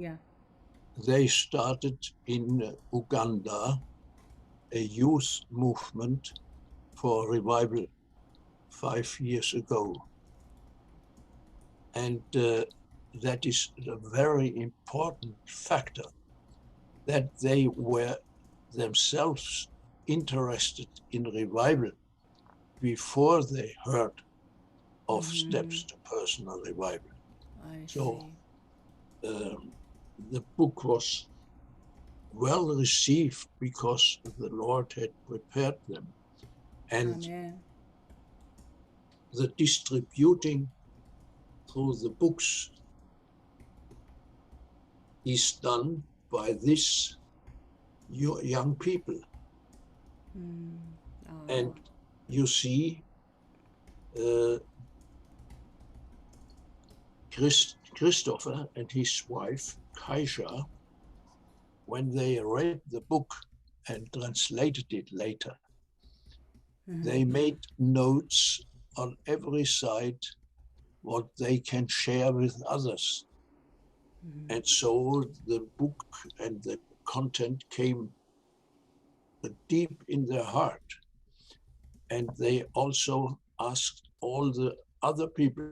Yeah. They started in Uganda a youth movement for revival 5 years ago. And that is a very important factor that they were themselves interested in revival before they heard of Mm-hmm. steps to personal revival. I So see. um, the book was well received because the Lord had prepared them. And Amen. the distributing through the books is done by these young people. Mm. Oh. And you see, uh, Christopher and his wife, Kaisha, when they read the book and translated it later, they Mm-hmm. made notes on every side what they can share with others. Mm-hmm. And so the book and the content came deep in their heart. And they also asked all the other people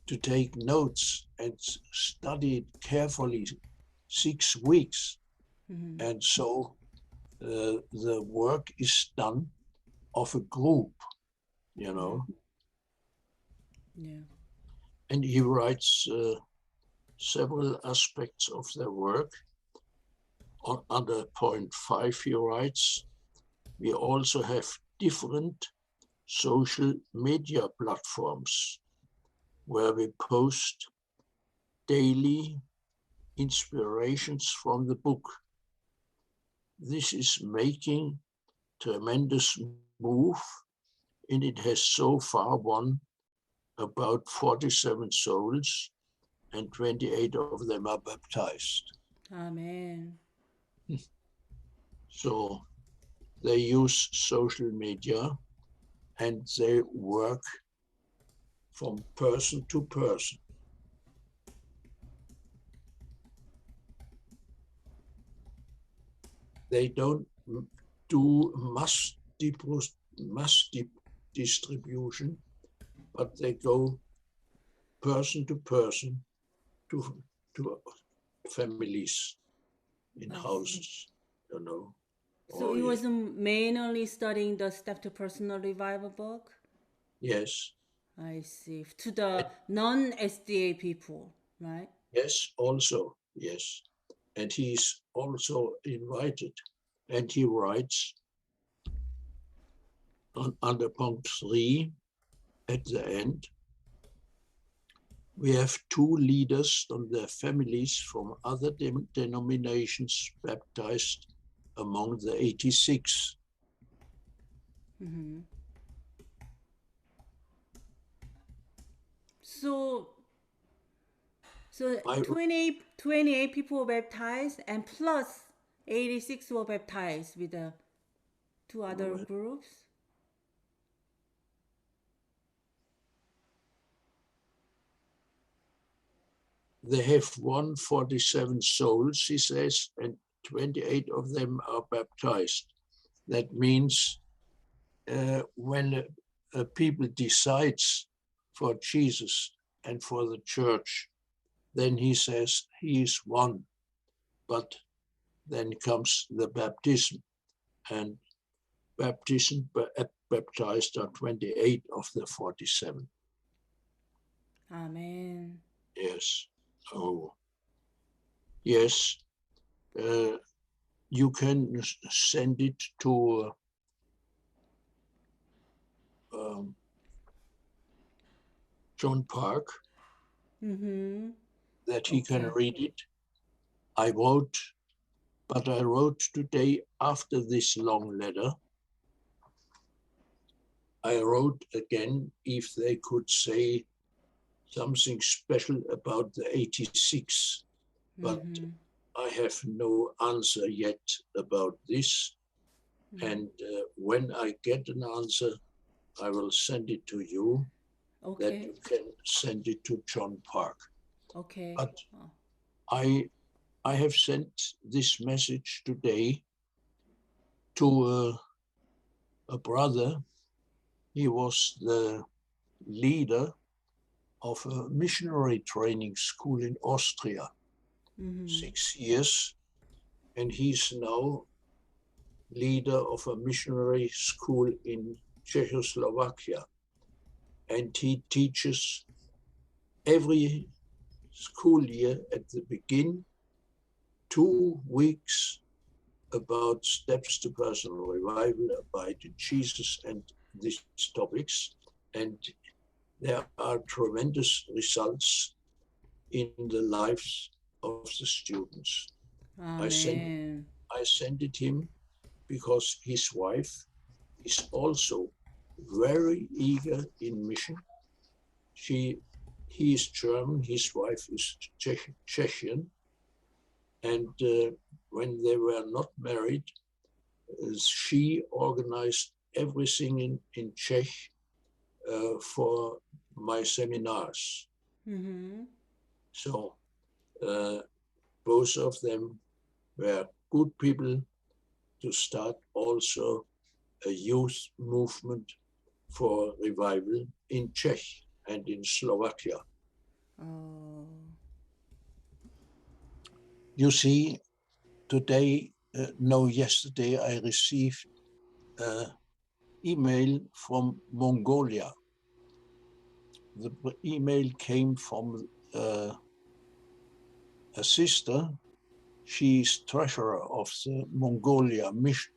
to take notes and study it carefully 6 weeks. Mm-hmm. And so the work is done of a group, you Mm-hmm. know. Yeah. And he writes several aspects of their work. Under point 5, he writes, we also have different social media platforms where we post daily inspirations from the book. This is making tremendous move, and it has so far won about 47 souls, and 28 of them are baptized. Amen. So they use social media and they work from person to person. They don't do mass distribution, but they go person to person to to families in I see. houses, you know. So Oh it yeah, was mainly studying the Step to Personal Revival book. yes, I see. To the and non-SDA people, right? yes, also yes, and he's also invited, and he writes under point 3 at the end. We have two leaders and their families from other denominations baptized among the 86. Mm-hmm. So, so I 28 people were baptized, and plus 86 were baptized with the two other groups. They have 147 souls, he says, and 28 of them are baptized. That means when a people decides for Jesus and for the church, then he says he is one. But then comes the baptism, and baptism baptized are 28 of the 47. Amen. Yes. Oh, yes. Uh, you can send it to um, John Park Mm-hmm. that he can Okay. read it. I wrote, but I wrote today after this long letter. I wrote again if they could say something special about the 86, but Mm-hmm. I have no answer yet about this. Mm-hmm. And when I get an answer, I will send it to you, that Okay. you can send it to John Park. Okay. But Oh. I have sent this message today to a brother. He was the leader of a missionary training school in Austria, 6 years, and he's now leader of a missionary school in Czechoslovakia. And he teaches every school year at the beginning 2 weeks about steps to personal revival, abide in Jesus, and these topics. And there are tremendous results in the lives of the students. Amen. I sent it him because his wife is also very eager in mission. He is German, his wife is Czechian, and when they were not married, she organized everything in Czech for my seminars. So both of them were good people to start also a youth movement for revival in Czech and in Slovakia. Oh. You see, yesterday I received an email from Mongolia. The email came from a sister. She's treasurer of the Mongolia mission.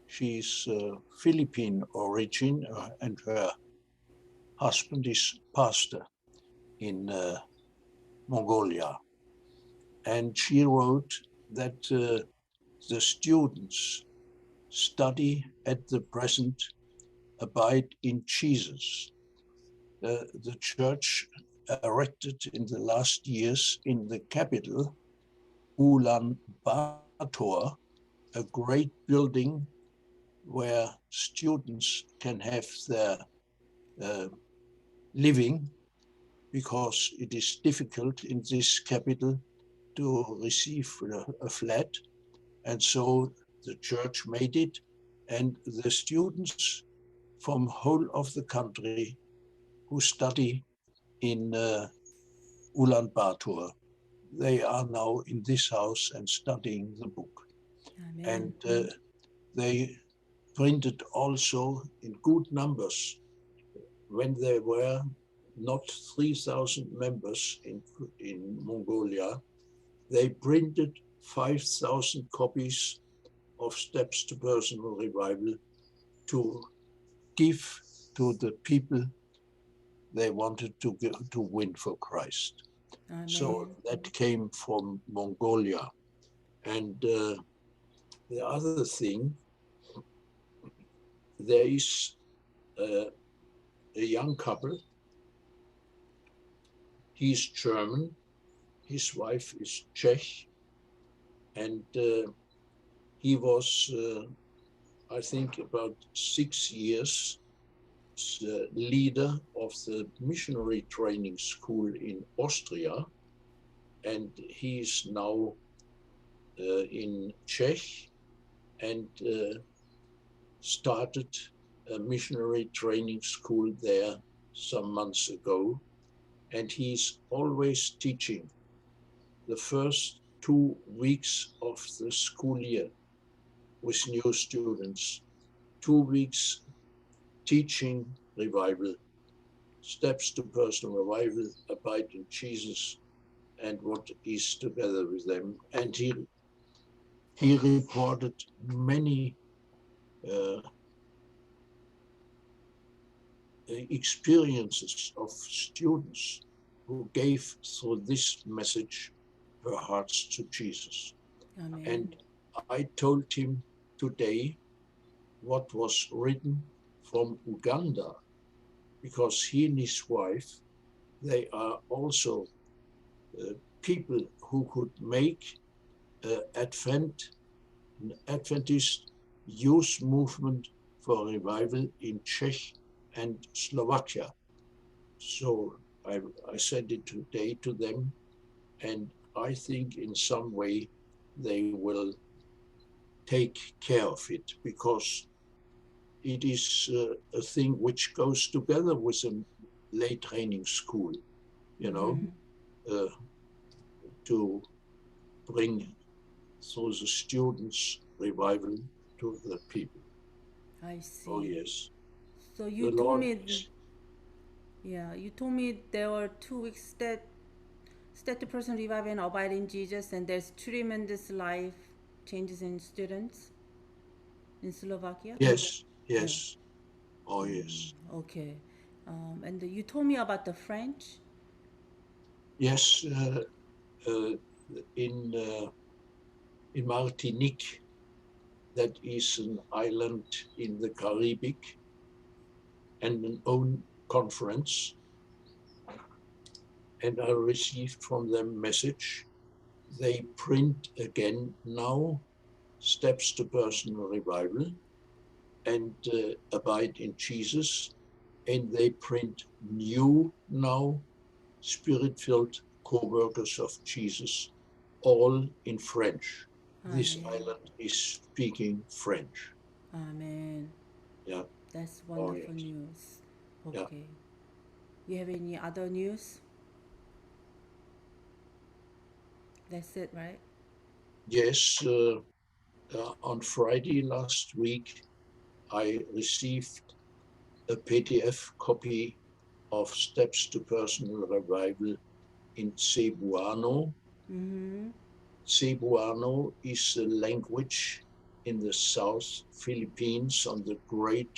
She's Philippine origin, and her husband is pastor in Mongolia. And she wrote that the students study at the present abide in Jesus. The church erected in the last years in the capital, Ulaanbaatar, a great building where students can have their living, because it is difficult in this capital to receive a flat. And so the church made it, and the students from whole of the country who study in Ulaanbaatar, they are now in this house and studying the book. Amen. And they printed also in good numbers when there were not 3,000 members in Mongolia. They printed 5,000 copies of Steps to Personal Revival to give to the people they wanted to win for Christ. Amen. So that came from Mongolia. And the other thing, there is a young couple. He's German, his wife is Czech, and he was, I think, about 6 years leader of the missionary training school in Austria, and he's now in Czech and started a missionary training school there some months ago, and he's always teaching the first 2 weeks of the school year with new students, 2 weeks teaching revival, steps to personal revival, abide in Jesus, and what is together with them. And he reported many experiences of students who gave through this message their hearts to Jesus. Amen. And I told him today what was written from Uganda, because he and his wife, they are also people who could make Adventist youth movement for revival in Czech and Slovakia. So I sent it today to them, and I think in some way they will take care of it, because it is a thing which goes together with a lay training school, you know, uh, to bring through the students revival to the people. I Oh, see. yes. So you The told Lord me, is, yeah, you told me there were 2 weeks that the person revive and abide in Jesus, and there's tremendous life changes in students in Slovakia. yes, Yeah. yes, oh, yes. Okay. And you told me about the French. Yes, uh, in, uh, in Martinique, that is an island in the Caribbean, and an own conference. And I received from them message. They print again now Steps to Personal Revival and Abide in Jesus. And they print new now Spirit-filled co-workers of Jesus, all in French. This Amen. island is speaking French. Amen. Yeah. That's Oh, wonderful yes. news. Yeah. Okay. You have any other news? That's it, right? Yes. On Friday last week, I received a PDF copy of Steps to Personal Revival in Cebuano. Mm-hmm. Cebuano is a language in the South Philippines on the great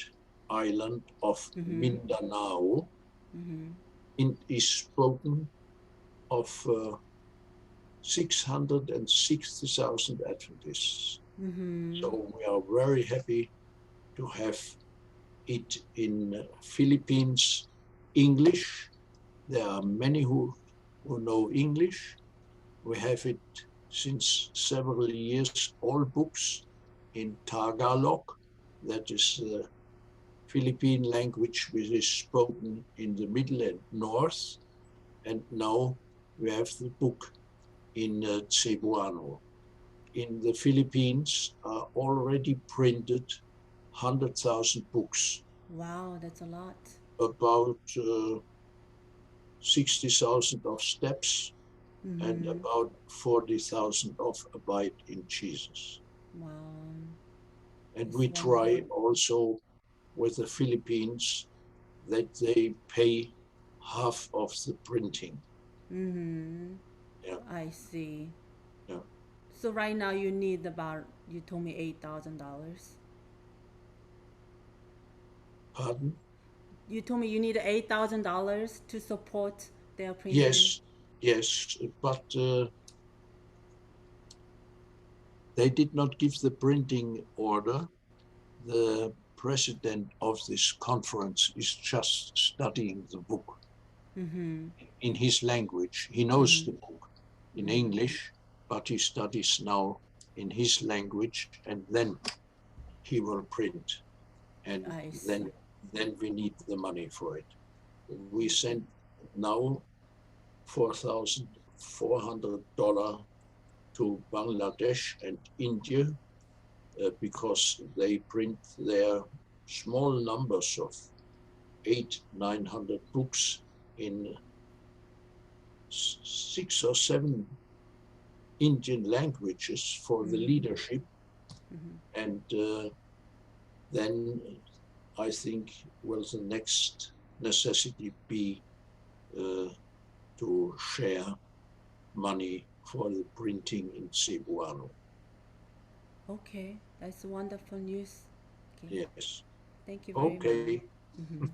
island of Mm-hmm. Mindanao. Mm-hmm. It is spoken of 660,000 Adventists. Mm-hmm. So we are very happy to have it in Philippines English. There are many who know English. We have it since several years, all books in Tagalog, that is the Philippine language which is spoken in the middle and north. And now we have the book in Cebuano. In the Philippines are already printed 100,000 books, Wow, that's a lot. about 60,000 of steps, and Mm-hmm. about 40,000 of abide in Jesus. Wow, And that's we wonderful. try also with the Philippines that they pay half of the printing. Mm-hmm. Yeah, I see. yeah. So right now you need about, you told me $8,000. Pardon? You told me you need $8,000 to support their printing. Yes, yes, but they did not give the printing order. The president of this conference is just studying the book Mm-hmm. in his language. He knows Mm-hmm. the book in Mm-hmm. English, but he studies now in his language, and then he will print, and I see. then we need the money for it. We send now $4,400 to Bangladesh and India, because they print their small numbers of 900 books in 6 or 7 Indian languages for the Mm-hmm. leadership. Mm-hmm. And then I think will the next necessity be uh, to share money for the printing in Cebuano. Okay, that's wonderful news. Okay, Yes. thank you very much. Okay. Mm-hmm.